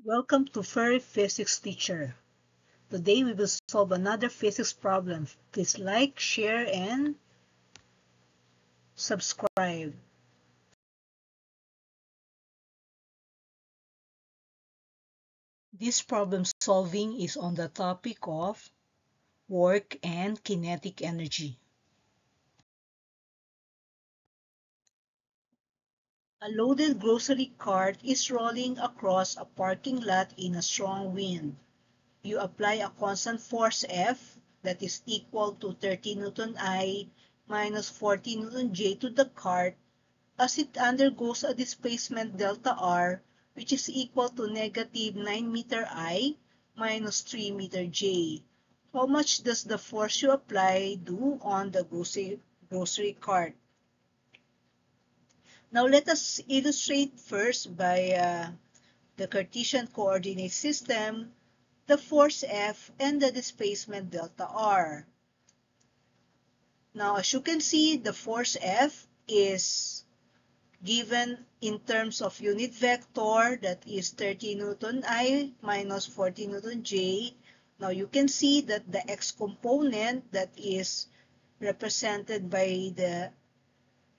Welcome to Furry Physics Teacher. Today we will solve another physics problem. Please like, share, and subscribe. This problem solving is on the topic of work and kinetic energy. A loaded grocery cart is rolling across a parking lot in a strong wind. You apply a constant force F that is equal to 30 Newton I minus 40 Newton J to the cart as it undergoes a displacement delta R, which is equal to negative 9 meter I minus 3 meter J. How much does the force you apply do on the grocery cart? Now let us illustrate first by the Cartesian coordinate system, the force F and the displacement delta R. Now as you can see, the force F is given in terms of unit vector, that is 30 Newton I minus 40 Newton J. Now you can see that the x component that is represented by the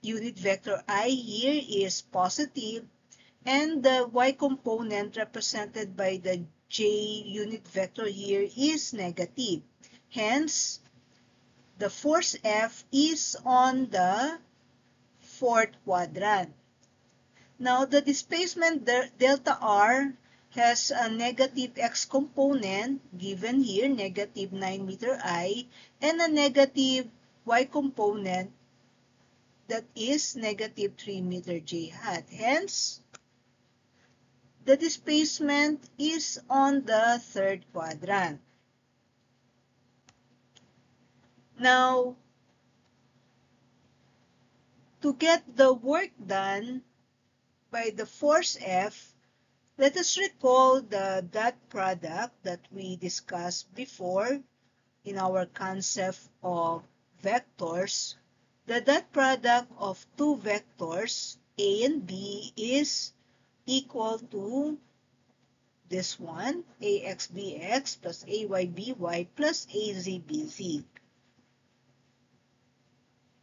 unit vector I here is positive, and the y component represented by the j unit vector here is negative. Hence, the force F is on the fourth quadrant. Now, the displacement delta R has a negative x component, given here, negative 9 meter I, and a negative y component that is negative 3 meter j hat. Hence, the displacement is on the third quadrant. Now, to get the work done by the force F, let us recall the dot product that we discussed before in our concept of vectors. The dot product of two vectors, A and B, is equal to this one, AXBX plus AYBY plus AZBZ.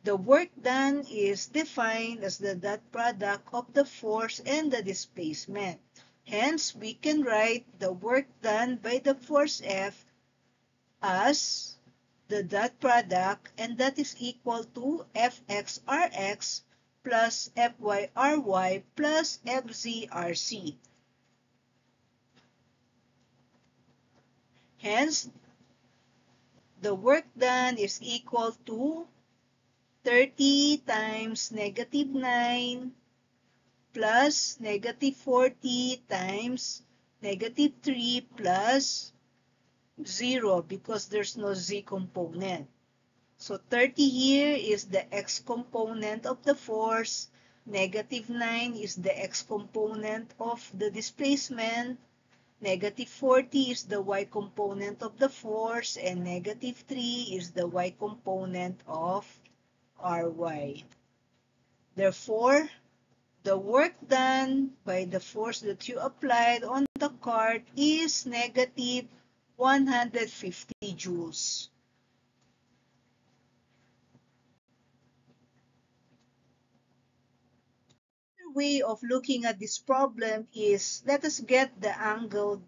The work done is defined as the dot product of the force and the displacement. Hence, we can write the work done by the force F as the dot product, and that is equal to Fxrx plus Fyry plus Fzrc. Hence, the work done is equal to 30 times negative 9 plus negative 40 times negative 3 plus 0 because there's no z component. So 30 here is the x component of the force, negative 9 is the x component of the displacement, negative 40 is the y component of the force, and negative 3 is the y component of Ry. Therefore, the work done by the force that you applied on the cart is negative 150 joules. Another way of looking at this problem is, let us get the angle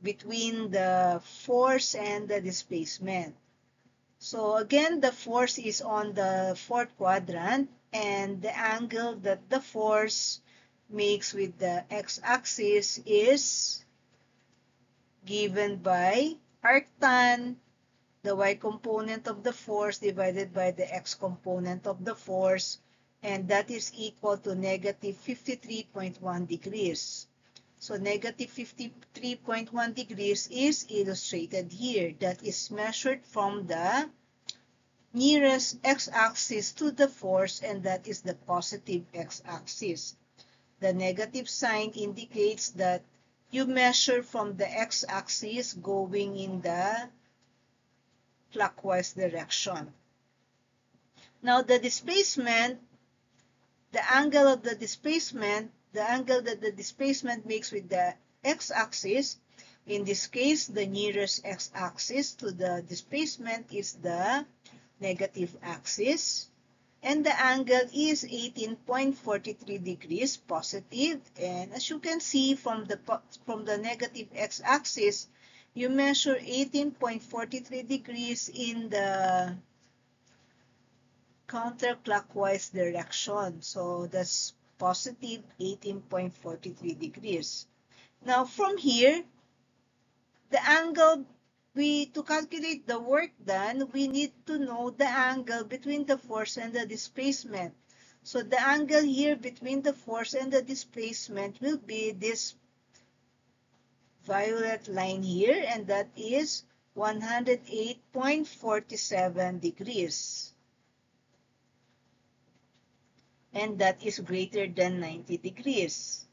between the force and the displacement. So again, the force is on the fourth quadrant, and the angle that the force makes with the x-axis is given by arctan, the y component of the force divided by the x component of the force, and that is equal to negative 53.1 degrees. So negative 53.1 degrees is illustrated here. That is measured from the nearest x-axis to the force, and that is the positive x-axis. The negative sign indicates that you measure from the x-axis going in the clockwise direction. Now the displacement, the angle of the displacement, the angle that the displacement makes with the x-axis. In this case, the nearest x-axis to the displacement is the negative axis. And the angle is 18.43 degrees positive. And as you can see from the negative x-axis, you measure 18.43 degrees in the counterclockwise direction. So that's positive 18.43 degrees. Now from here, the angle, to calculate the work done, we need to know the angle between the force and the displacement. So the angle here between the force and the displacement will be this violet line here, and that is 108.47 degrees. And that is greater than 90 degrees.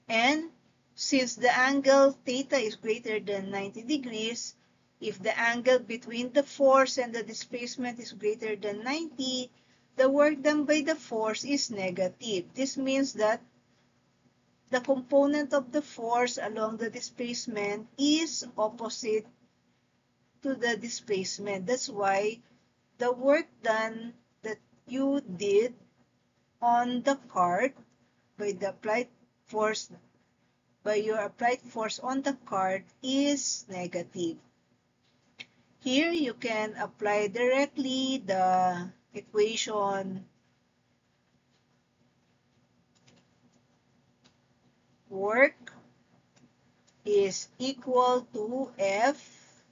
And since the angle theta is greater than 90 degrees, if the angle between the force and the displacement is greater than 90, the work done by the force is negative. This means that the component of the force along the displacement is opposite to the displacement. That's why the work done that you did on the cart by the applied force, by your applied force on the cart is negative. Here you can apply directly the equation work is equal to F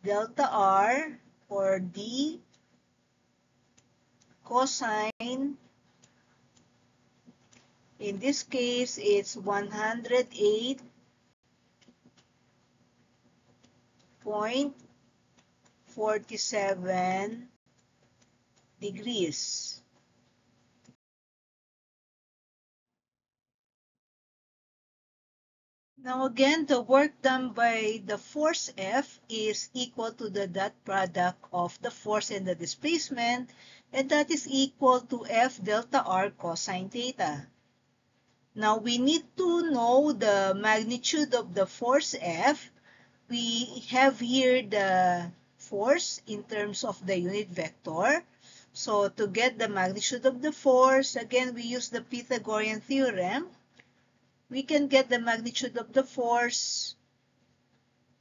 delta R, or D cosine. In this case, it's 108.47 degrees. Now again, the work done by the force F is equal to the dot product of the force and the displacement, and that is equal to F delta R cosine theta. Now we need to know the magnitude of the force F. We have here the force in terms of the unit vector. So to get the magnitude of the force, again we use the Pythagorean theorem. We can get the magnitude of the force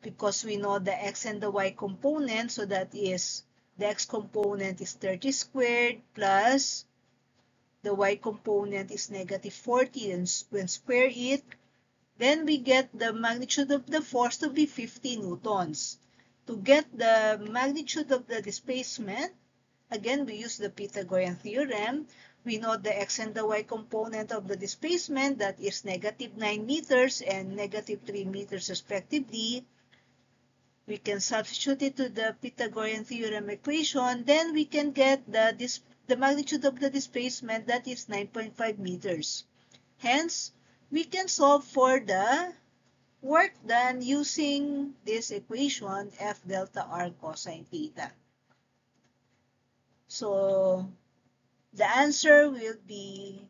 because we know the x and the y component. So that is, the x component is 30 squared plus the y component is negative 40. And when square it, then we get the magnitude of the force to be 50 newtons. To get the magnitude of the displacement, again, we use the Pythagorean theorem. We know the x and the y component of the displacement, that is negative 9 meters and negative 3 meters respectively. We can substitute it to the Pythagorean theorem equation. Then we can get the magnitude of the displacement, that is 9.5 meters. Hence, we can solve for the work done using this equation, F delta R cosine theta. So the answer will be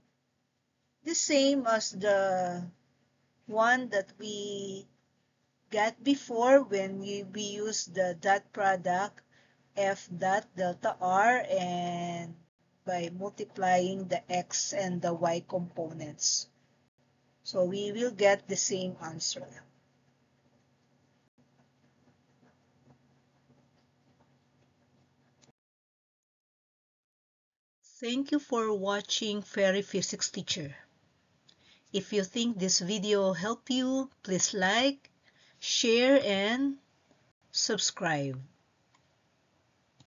the same as the one that we got before when we use the dot product F dot delta R and by multiplying the x and the y components. So we will get the same answer. Thank you for watching Fairy Physics Teacher. If you think this video helped you, please like, share, and subscribe.